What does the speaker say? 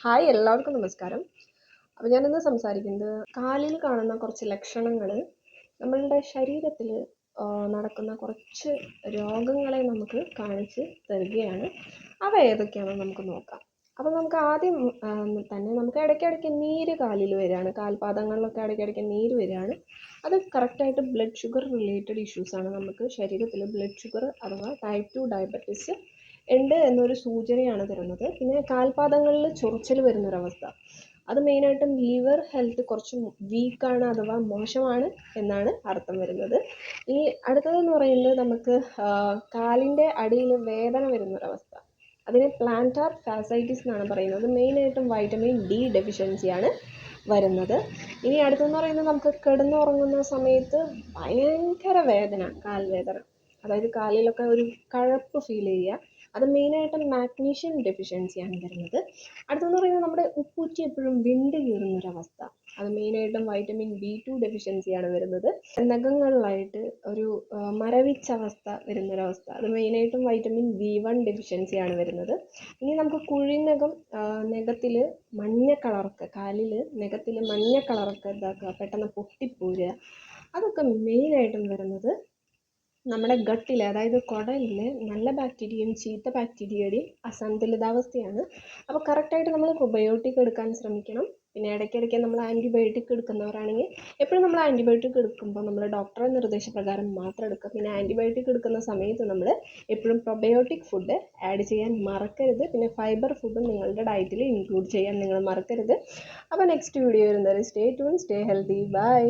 Hi എല്ലാവർക്കും നമസ്കാരം. അപ്പോൾ ഞാനിന്ന് സംസാരിക്കുന്നത് കാലിൽ കാണുന്ന കുറച്ച് ലക്ഷണങ്ങൾ നമ്മളുടെ ശരീരത്തിൽ നടക്കുന്ന കുറച്ച് രോഗങ്ങളെ നമുക്ക് കാണിച്ച് തരികയാണ്. അവ ഏതൊക്കെയാണെന്ന് നമുക്ക് നോക്കാം. അപ്പോൾ നമുക്ക് ആദ്യം തന്നെ നമുക്ക് ഇടയ്ക്കിടയ്ക്ക് നീര് കാലിൽ വരികയാണ്, കാൽപാദങ്ങളിലൊക്കെ ഇടയ്ക്കിടയ്ക്ക് നീര് വരികയാണ്. അത് കറക്റ്റായിട്ട് ബ്ലഡ് ഷുഗർ റിലേറ്റഡ് ഇഷ്യൂസാണ്. നമുക്ക് ശരീരത്തിൽ ബ്ലഡ് ഷുഗർ അഥവാ ടൈപ്പ് 2 ഡയബറ്റീസ് ഉണ്ട് എന്നൊരു സൂചനയാണ് തരുന്നത്. പിന്നെ കാൽപാദങ്ങളിൽ ചൊറിച്ചിൽ വരുന്നൊരവസ്ഥ, അത് മെയിനായിട്ടും ലിവർ ഹെൽത്ത് കുറച്ച് വീക്കാണ് അഥവാ മോശമാണ് എന്നാണ് അർത്ഥം വരുന്നത്. ഇനി അടുത്തതെന്ന് പറയുന്നത് നമുക്ക് കാലിൻ്റെ അടിയിൽ വേദന വരുന്നൊരവസ്ഥ, അതിനെ പ്ലാന്റാർ ഫാസൈറ്റിസ് എന്നാണ് പറയുന്നത്. മെയിനായിട്ടും വൈറ്റമിൻ ഡി ഡെഫിഷ്യൻസിയാണ് വരുന്നത്. ഇനി അടുത്തെന്ന് പറയുന്നത് നമുക്ക് കിടന്നുറങ്ങുന്ന സമയത്ത് ഭയങ്കര വേദന, കാൽവേദന, അതായത് കാലിലൊക്കെ ഒരു കഴപ്പ് ഫീൽ ചെയ്യുക, അത് മെയിനായിട്ടും മാഗ്നീഷ്യം ഡെഫിഷ്യൻസിയാണ് വരുന്നത്. അടുത്തെന്ന് പറയുന്നത് നമ്മുടെ ഉപ്പൂറ്റി എപ്പോഴും വിണ്ട് കീറുന്നൊരവസ്ഥ, അത് മെയിനായിട്ടും വൈറ്റമിൻ B2 ഡെഫിഷ്യൻസിയാണ് വരുന്നത്. നഖങ്ങളിലായിട്ട് ഒരു മരവിച്ച അവസ്ഥ വരുന്നൊരവസ്ഥ, അത് മെയിനായിട്ടും വൈറ്റമിൻ B1 ഡെഫിഷ്യൻസിയാണ് വരുന്നത്. ഇനി നമുക്ക് കുഴിനഖം, നഖത്തിൽ മഞ്ഞ കളറൊക്കെ, കാലിൽ നഖത്തിൽ മഞ്ഞ കളറൊക്കെ ഇതാക്കുക, പെട്ടെന്ന് പൊട്ടിപ്പോരുക, അതൊക്കെ മെയിനായിട്ടും വരുന്നത് നമ്മുടെ ഗട്ടിൽ, അതായത് കുടലിൽ നല്ല ബാക്ടീരിയയും ചീത്ത ബാക്ടീരിയയുടെയും അസന്തുലിതാവസ്ഥയാണ്. അപ്പോൾ കറക്റ്റായിട്ട് നമ്മൾ പ്രോബയോട്ടിക് എടുക്കാൻ ശ്രമിക്കണം. പിന്നെ ഇടയ്ക്കിടയ്ക്ക് നമ്മൾ ആൻറ്റിബയോട്ടിക് എടുക്കുന്നവരാണെങ്കിൽ എപ്പോഴും നമ്മൾ ആൻറ്റിബയോട്ടിക് എടുക്കുമ്പോൾ നമ്മൾ ഡോക്ടറുടെ നിർദ്ദേശപ്രകാരം മാത്രം എടുക്കുക. പിന്നെ ആൻറ്റിബയോട്ടിക് എടുക്കുന്ന സമയത്ത് നമ്മൾ എപ്പോഴും പ്രൊബയോട്ടിക് ഫുഡ് ആഡ് ചെയ്യാൻ മറക്കരുത്. പിന്നെ ഫൈബർ ഫുഡും നിങ്ങളുടെ ഡയറ്റിൽ ഇൻക്ലൂഡ് ചെയ്യാൻ നിങ്ങൾ മറക്കരുത്. അപ്പോൾ നെക്സ്റ്റ് വീഡിയോ വരുന്നത് stay tune, stay healthy, by.